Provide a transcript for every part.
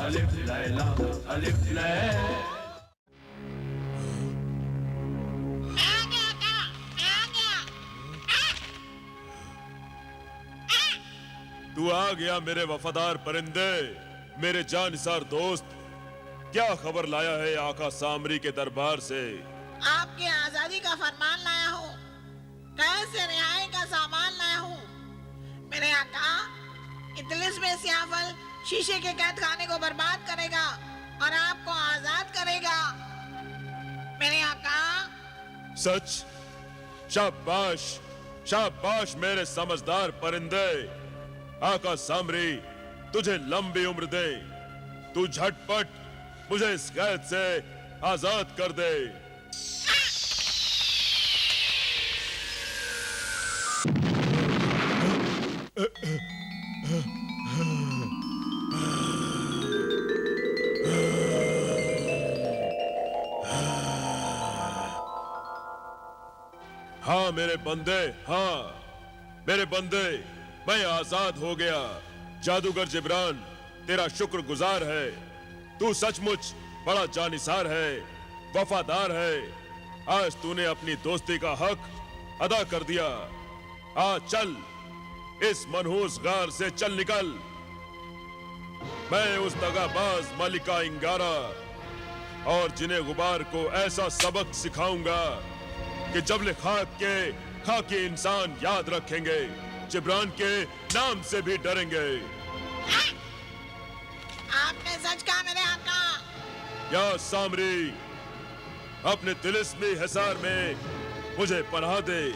अलिफ लैला अलिफ लैला। तू आ गया मेरे वफादार परिंदे, मेरे जानिसार दोस्त। क्या खबर लाया है आका सामरी के दरबार से? आपकी आजादी का फरमान लाया हूँ, कैद से रिहाई का सामान लाया हूँ। मेरे आका, इतलिस में सियाफल शीशे के कैद खाने को बर्बाद करेगा और आपको आजाद करेगा। मेरे आका। सच? शाबाश शाबाश मेरे समझदार परिंदे। आका सामरी तुझे लंबी उम्र दे। तू झटपट मुझे इस कैद से आजाद कर दे। हाँ मेरे बंदे, हाँ मेरे बंदे, मैं आजाद हो गया। जादूगर जिब्रान तेरा शुक्रगुजार है। तू सचमुच बड़ा जानिसार है, वफादार है। आज तूने अपनी दोस्ती का हक अदा कर दिया। आज चल, इस मनहूस गार से चल निकल। मैं उस दगाबाज मलिका इंगारा और जिन्हें गुबार को ऐसा सबक सिखाऊंगा कि जबले खाके इंसान याद रखेंगे, जिब्रान के नाम से भी डरेंगे। आपने सच कहा मेरे आका। या सामरी, अपने तिलिस्मी हिसार में मुझे पनाह दे।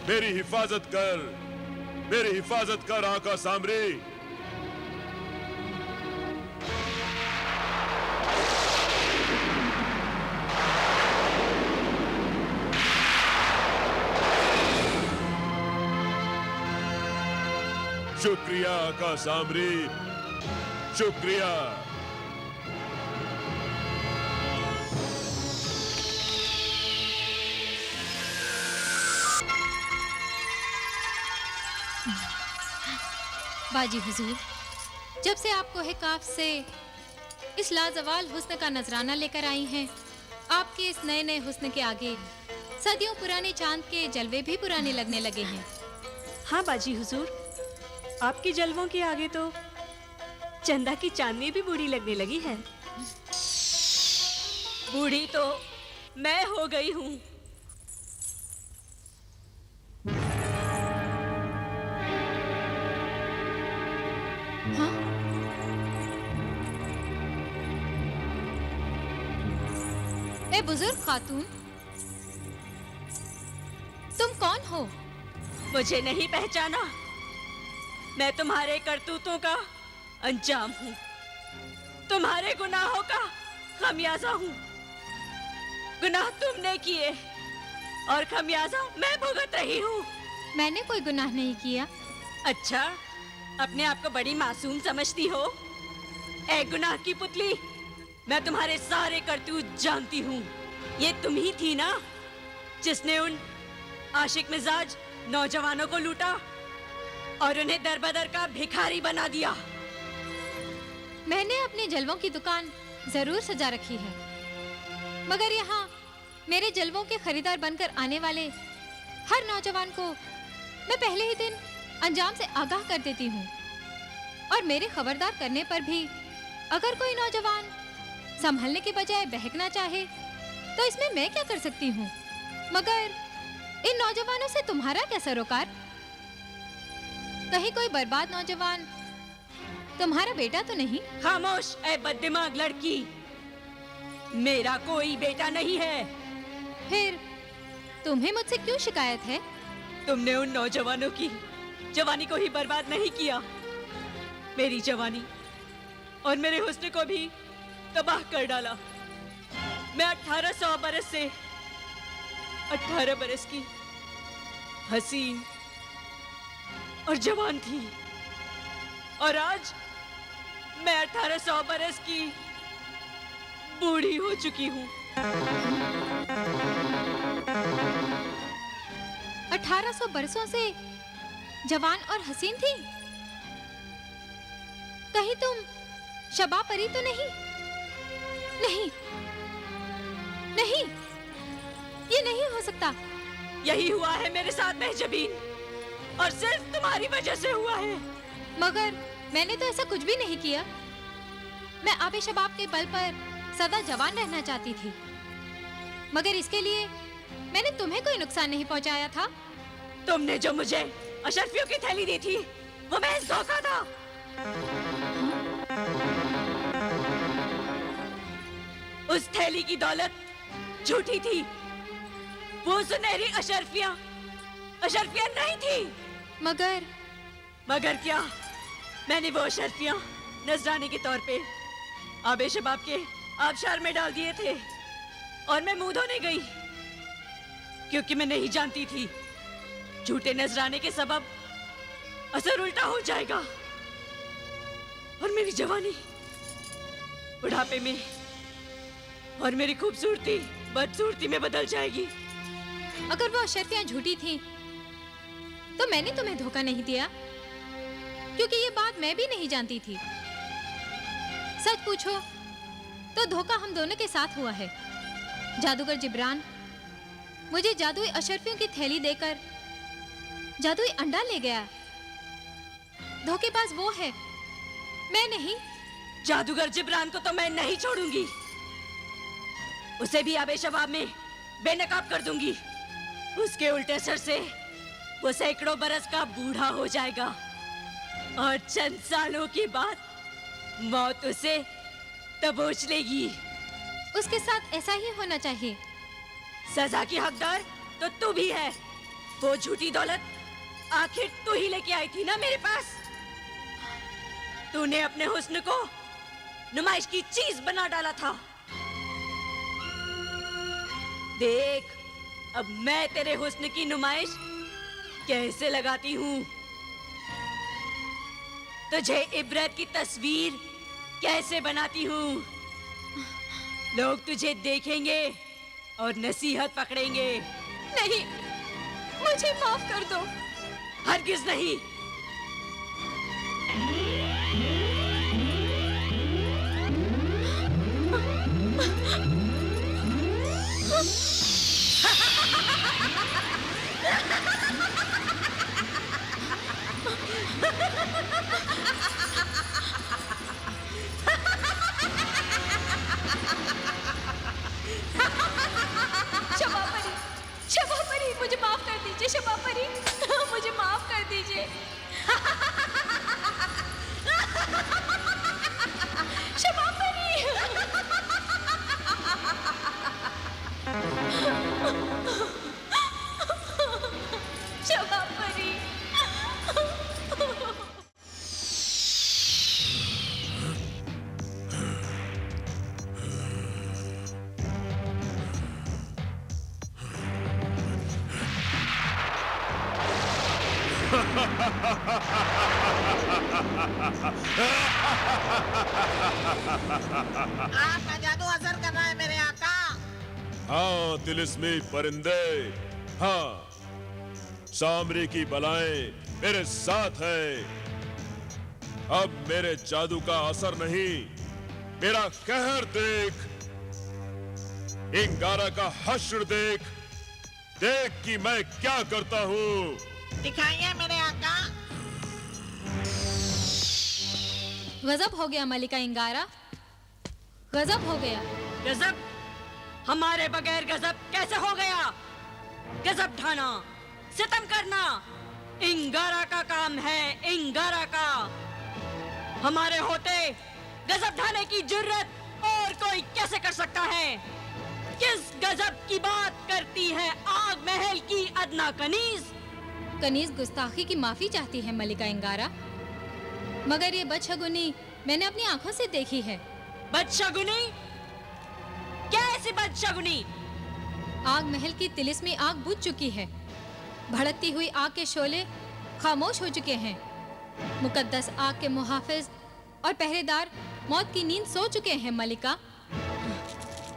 मेरी हिफाजत कर आका सामरी। शुक्रिया आका सामरी, शुक्रिया। बाजी हुजूर, जब से आप कोहे काफ से इस लाजवाल हुस्न का नजराना लेकर आई हैं, आपके इस नए नए हुस्न के आगे सदियों पुराने चांद के जलवे भी पुराने लगने लगे हैं। हाँ बाजी हुजूर, आपके जलवों के आगे तो चंदा की चांदनी भी बूढ़ी लगने लगी है। बूढ़ी तो मैं हो गई हूँ। हाँ? ए बुजुर्ग खातून, तुम कौन हो? मुझे नहीं पहचाना? मैं तुम्हारे करतूतों का अंजाम हूँ, तुम्हारे गुनाहों का खमियाजा हूँ। गुनाह तुमने किए और खमियाजा मैं भुगत रही हूँ। मैंने कोई गुनाह नहीं किया। अच्छा, अपने आप को बड़ी मासूम समझती हो? ए गुनाह की पुतली, मैं तुम्हारे सारे करतूत जानती हूँ। ये तुम ही थी ना जिसने उन आशिक मिजाज नौजवानों को लूटा और उन्हें दरबदर का भिखारी बना दिया। मैंने अपने जलवों की दुकान जरूर सजा रखी है, मगर यहाँ मेरे जलवों के खरीदार बनकर आने वाले हर नौजवान को मैं पहले ही दिन अंजाम से आगाह कर देती हूँ। और मेरे खबरदार करने पर भी अगर कोई नौजवान संभलने के बजाय बहकना चाहे तो इसमें मैं क्या कर सकती हूँ? मगर इन नौजवानों से तुम्हारा क्या सरोकार? कहीं कोई बर्बाद नौजवान तुम्हारा बेटा तो नहीं? खामोश ए बददिमाग लड़की, मेरा कोई बेटा नहीं है। फिर तुम्हें मुझसे क्यों शिकायत है? तुमने उन नौजवानों की जवानी को ही बर्बाद नहीं किया, मेरी जवानी और मेरे हुस्न को भी तबाह कर डाला। मैं 1800 बरस से 18 बरस की हसीन और जवान थी और आज मैं 1800 बरस की बूढ़ी हो चुकी हूँ। 1800 बरसों से जवान और हसीन थी? कहीं तुम शबाब परी तो नहीं? नहीं नहीं, ये नहीं हो सकता। यही हुआ है मेरे साथ महजबीन, और सिर्फ तुम्हारी वजह से हुआ है। मगर मैंने तो ऐसा कुछ भी नहीं किया। मैं आबे शबाब के बल पर सदा जवान रहना चाहती थी, मगर इसके लिए मैंने तुम्हें कोई नुकसान नहीं पहुंचाया था। तुमने जो मुझे अशरफियों की थैली दी थी वो महज धोखा था। उस थैली की दौलत झूठी थी। वो सुनहरी अशरफियां नहीं थी। मगर क्या? मैंने वो अशरफियां नजराने के तौर पे आबे शबाब के आबशार में डाल दिए थे, और मैं मुंह धोने गई क्योंकि मैं नहीं जानती थी झूठे नजराने के सबब असर उल्टा हो जाएगा और मेरी जवानी बुढ़ापे में और मेरी खूबसूरती बदसूरती में बदल जाएगी। अगर वो अशरफियां झूठी थीं, तो मैंने तुम्हें धोखा नहीं दिया, क्योंकि ये बात मैं भी नहीं जानती थी। सच पूछो तो धोखा हम दोनों के साथ हुआ है। जादूगर जिब्रान मुझे जादुई अशरफियों की थैली देकर जादुई अंडा ले गया। धोखेबाज वो है, मैं नहीं। जादूगर जिब्रान को तो मैं नहीं छोड़ूंगी। उसे भी आबे शबाब में बेनकाब कर दूंगी। उसके उल्टे सर से वो सैकड़ों बरस का बूढ़ा हो जाएगा, और चंद सालों के बाद मौत उसे दबोच लेगी। उसके साथ ऐसा ही होना चाहिए। सजा की हकदार तो तू भी है। वो झूठी दौलत आखिर तू ही लेके आई थी ना मेरे पास। तूने अपने हुस्न को नुमाइश की चीज बना डाला था। देख, अब मैं तेरे हुस्न की नुमाइश कैसे लगाती हूँ। तुझे इबरत की तस्वीर कैसे बनाती हूँ। लोग तुझे देखेंगे और नसीहत पकड़ेंगे। नहीं, मुझे माफ कर दो। हरगिज नहीं। शबाब परी, मुझे माफ कर दीजिए। शबाब परी, मुझे माफ कर दीजिए। शबाब परी। शबाब परी। आपका जादू असर कर रहा है मेरे आका। हाँ तिलिस्मी परिंदे, हाँ सामरी की बलाएं मेरे साथ है। अब मेरे जादू का असर नहीं, मेरा कहर देख। इंगारा का हश्र देख। देख कि मैं क्या करता हूँ। दिखाइए मेरे आका। गजब हो गया मलिका इंगारा, गजब हो गया। गजब? हमारे बगैर गजब कैसे हो गया? गजब ढाना, सितम करना इंगारा का काम है, इंगारा का। हमारे होते गजब ढाने की जुर्रत और कोई कैसे कर सकता है? किस गजब की बात करती है आग महल की अदना कनीज? कनीज गुस्ताखी की माफी चाहती है मलिका इंगारा, मगर ये बदशगुनी मैंने अपनी आंखों से देखी है। बदशगुनी? क्या ऐसी बदशगुनी? आग महल की तिलिस्मी आग बुझ चुकी है। भड़कती हुई आग के शोले खामोश हो चुके हैं। मुकद्दस आग के मुहाफिज और पहरेदार मौत की नींद सो चुके हैं। मलिका,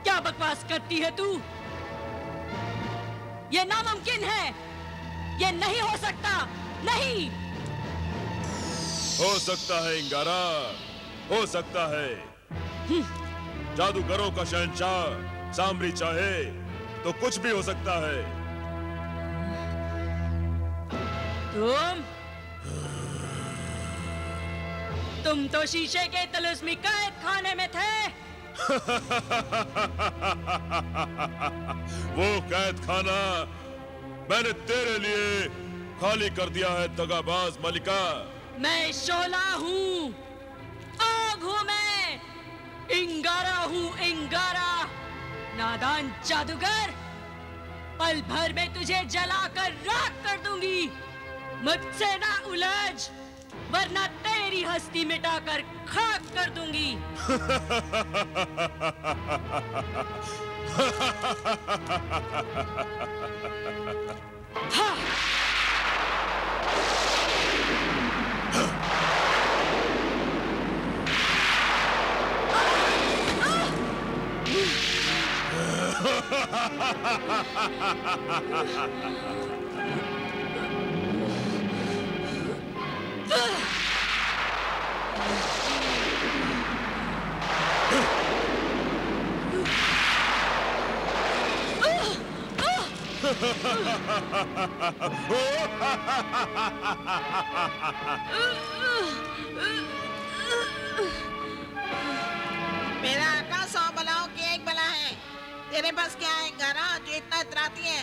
क्या बकवास करती है तू? ये नामुमकिन है, ये नहीं हो सकता। नहीं हो सकता है इंगारा, हो सकता है जादूगरों का शहंशाह सामरी चाहे तो कुछ भी हो सकता है। तुम तो शीशे के तिलिस्मी कैद खाने में थे। वो कैद खाना मैंने तेरे लिए खाली कर दिया है दगाबाज मलिका। मैं शोला हूँ, आग हूँ मैं, इंगारा हूँ इंगारा। नादान जादूगर, पल भर में तुझे जलाकर राख कर दूंगी। मुझसे ना उलझ, वरना तेरी हस्ती मिटाकर खाक कर दूंगी। हाँ। मेरा आका 100 बलाओं की एक बला है। तेरे पास क्या है इंगारा जो इतना इतराती है,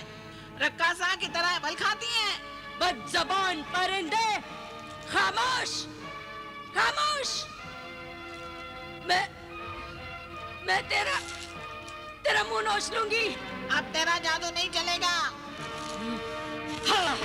रक्कासा की तरह बल खाती है? बदज़बान परिंदे, खामोश खामोश। मैं तेरा मुंह नोच लूंगी। अब तेरा जादू नहीं चलेगा। हाँ।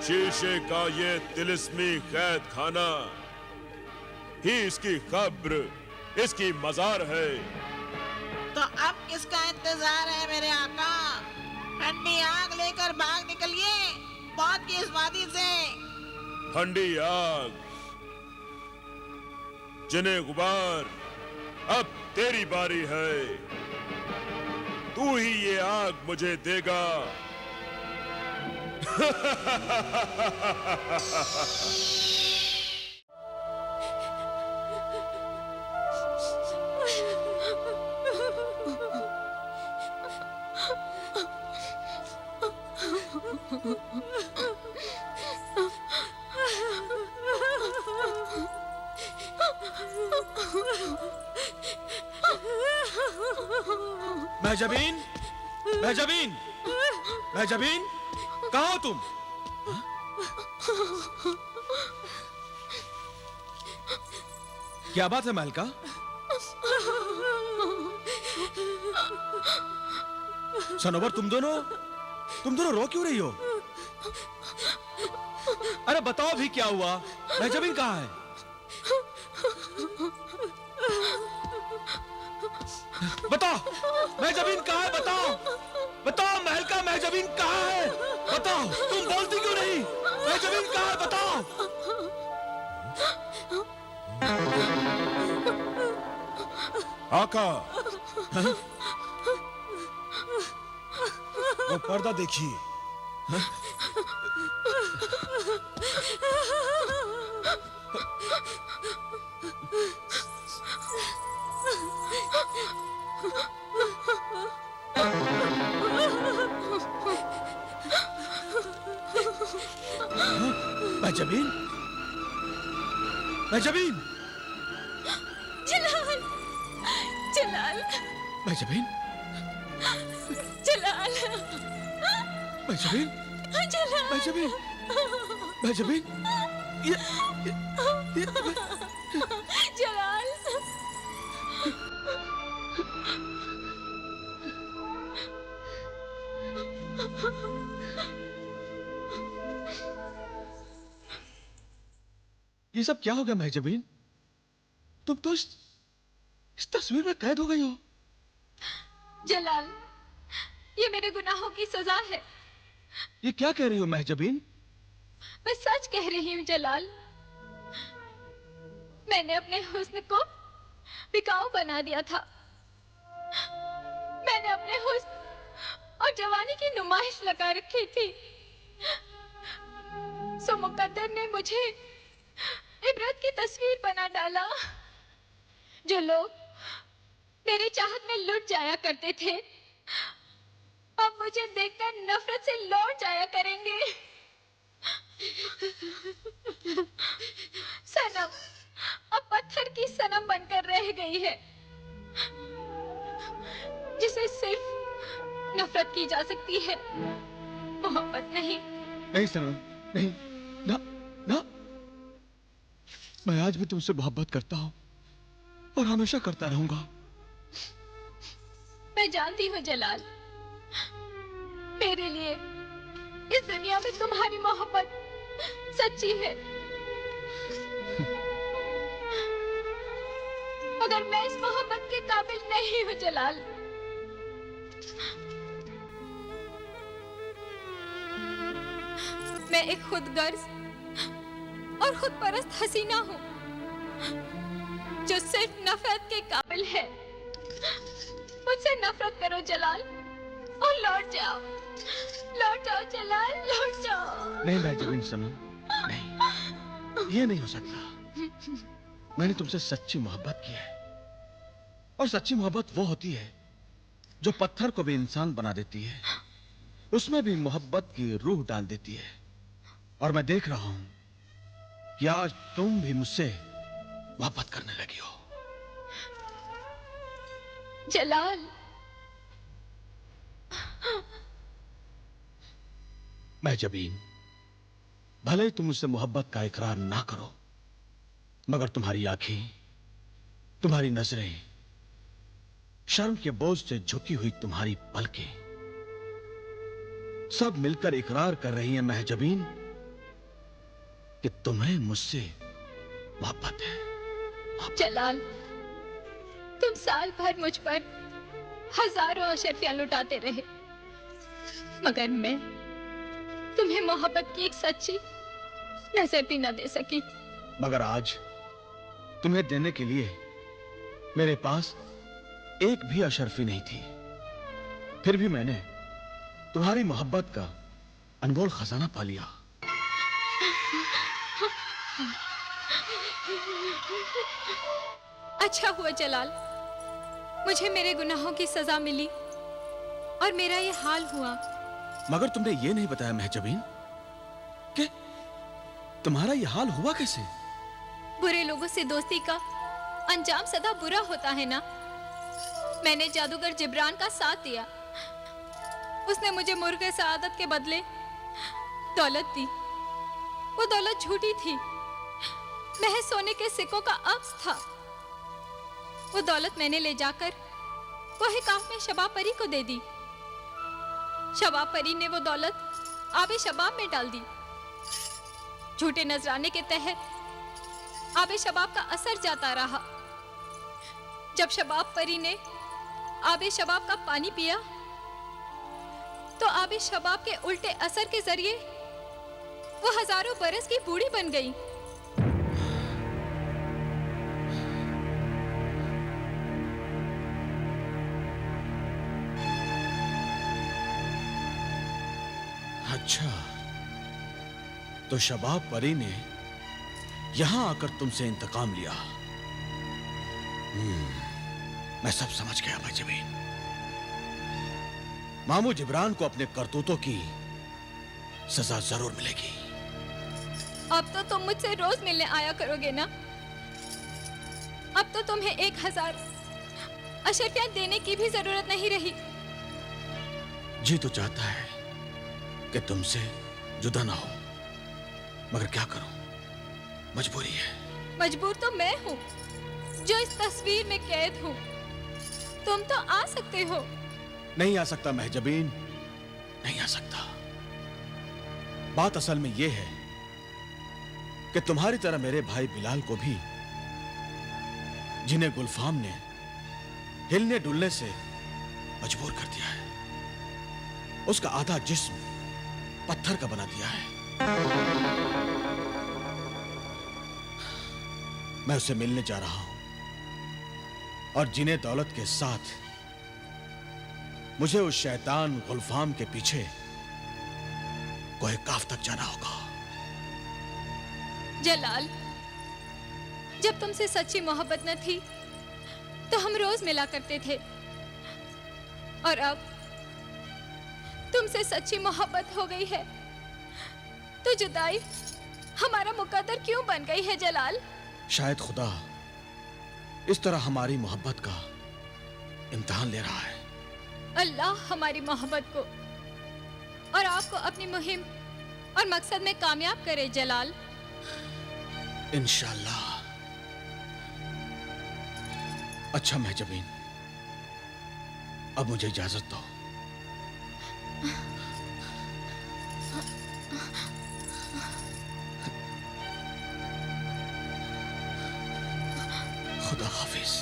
शीशे का ये तिलिस्मी कैद खाना ही इसकी कब्र, इसकी मजार है। तो अब किसका इंतजार है मेरे आका? ठंडी आग लेकर भाग निकलिए मौत की इस वादी से। ठंडी आग, जिन्हें गुबार, अब तेरी बारी है। तू ही ये आग मुझे देगा। महजबीन, महजबीन, महजबीन, कहाँ हो तुम? क्या बात है महलका? सनोवर, तुम दोनों रो क्यों रही हो? अरे बताओ भी क्या हुआ? महजबीन कहाँ है? बताओ महजबीन कहाँ है? बताओ महलका, महजबीन कहाँ है? बताओ, तुम बोलती क्यों नहीं? महजबीन कहाँ है? बताओ। आका, वो पर्दा देखिए। महजबीन, महजबीन, जलाल, जलाल, महजबीन, जलाल, महजबीन, जलाल, महजबीन, महजबीन, ये जलाल। ये सब क्या हो गया महजबीन? तुम तो इस तस्वीर में कैद हो गई हो। जलाल, ये मेरे गुनाहों की सजा है। ये क्या कह रही हो महजबीन? मैं सच कह रही हूँ जलाल। मैंने अपने हुस्न को बिकाऊ बना दिया था। मैंने अपने हुस्न और जवानी की नुमाइश लगा रखी थी। सो मुकद्दर ने मुझे इबरत की तस्वीर बना डाला। जो लोग मेरी चाहत में लुट जाया करते थे, अब मुझे देखकर नफरत से लौट जाया करेंगे। सनम अब पत्थर की सनम बनकर रह गई है, जिसे सिर्फ नफरत की जा सकती है, मोहब्बत नहीं। नहीं सनम, नहीं, ना ना, मैं आज भी तुमसे मोहब्बत करता हूं और हमेशा करता रहूंगा। मैं जानती हूँ जलाल, मेरे लिए इस दुनिया में तुम्हारी मोहब्बत सच्ची है, मगर मैं इस मोहब्बत के काबिल नहीं हूँ जलाल। मैं एक खुदगर्ज और खुद परस्त हसीना हूँ, जो सिर्फ नफरत के काबिल है। मुझसे नफरत करो जलाल और लौट जाओ जलाल, लौट जाओ। नहीं महजबीन सनम, नहीं, ये नहीं हो सकता। मैंने तुमसे सच्ची मोहब्बत की है, और सच्ची मोहब्बत वो होती है जो पत्थर को भी इंसान बना देती है, उसमें भी मोहब्बत की रूह डाल देती है। और मैं देख रहा हूं कि आज तुम भी मुझसे मोहब्बत करने लगी हो। जलाल, महजबीन, भले ही तुम मुझसे मोहब्बत का इकरार ना करो, मगर तुम्हारी आंखें, तुम्हारी नजरें, शर्म के बोझ से झुकी हुई तुम्हारी पलकें, सब मिलकर इकरार कर रही हैं महजबीन कि तुम्हें मुझसे मोहब्बत है। जलाल, तुम साल भर मुझ पर हजारों अशर्फियां लुटाते रहे, मगर मैं तुम्हें मोहब्बत की एक सच्ची नजर भी न दे सकी। मगर आज तुम्हें देने के लिए मेरे पास एक भी अशर्फी नहीं थी, फिर भी मैंने तुम्हारी मोहब्बत का अनमोल खजाना पा लिया। अच्छा हुआ जलाल, मुझे मेरे गुनाहों की सजा मिली और मेरा ये हाल हुआ। मगर तुमने ये नहीं बताया महजबीन कि तुम्हारा ये हाल हुआ कैसे? बुरे लोगों से दोस्ती का अंजाम सदा बुरा होता है ना। मैंने जादूगर जिब्रान का साथ दिया, उसने मुझे मुर्गे सआदत के बदले दौलत दी। वो दौलत झूठी थी, महज सोने के सिक्कों का अब्स था। वो दौलत मैंने ले जाकर कोहे काफ में शबाब परी को दे दी। शबाब परी ने वो दौलत आबे शबाब में डाल दी। झूठे नजराने के तहत आबे शबाब का असर जाता रहा। जब शबाब परी ने आबे शबाब का पानी पिया तो आबे शबाब के उल्टे असर के जरिए वो हजारों बरस की बूढ़ी बन गई। अच्छा, तो शबाब परी ने यहां आकर तुमसे इंतकाम लिया। मैं सब समझ गया महजबीन। मामू जिब्रान को अपने करतूतों की सजा जरूर मिलेगी। अब तो तुम मुझसे रोज मिलने आया करोगे ना। अब तो तुम्हें 1000 अशर्फियां देने की भी जरूरत नहीं रही। जी तो चाहता है कि तुमसे जुदा ना हो, मगर क्या करूं, मजबूरी है। मजबूर तो मैं हूँ जो इस तस्वीर में कैद हूँ। तुम तो आ सकते हो। नहीं आ सकता महजबीन, नहीं आ सकता। बात असल में यह है कि तुम्हारी तरह मेरे भाई बिलाल को भी, जिन्हें गुलफाम ने हिलने डुलने से मजबूर कर दिया है, उसका आधा जिस्म पत्थर का बना दिया है। मैं उससे मिलने जा रहा हूं और जिन्हें दौलत के साथ मुझे उस शैतान गुलफाम के पीछे कोई काफ तक जाना होगा। जलाल, जब तुमसे सच्ची मोहब्बत न थी तो हम रोज मिला करते थे, और अब तुमसे सच्ची मोहब्बत हो गई है तो जुदाई हमारा मुकद्दर क्यों बन गई है जलाल? शायद खुदा इस तरह हमारी मोहब्बत का इम्तिहान ले रहा है। अल्लाह हमारी मोहब्बत को और आपको अपनी मुहिम और मकसद में कामयाब करे जलाल। इंशाअल्लाह। अच्छा महजबीन, अब मुझे इजाजत दो। खुदा हाफिज।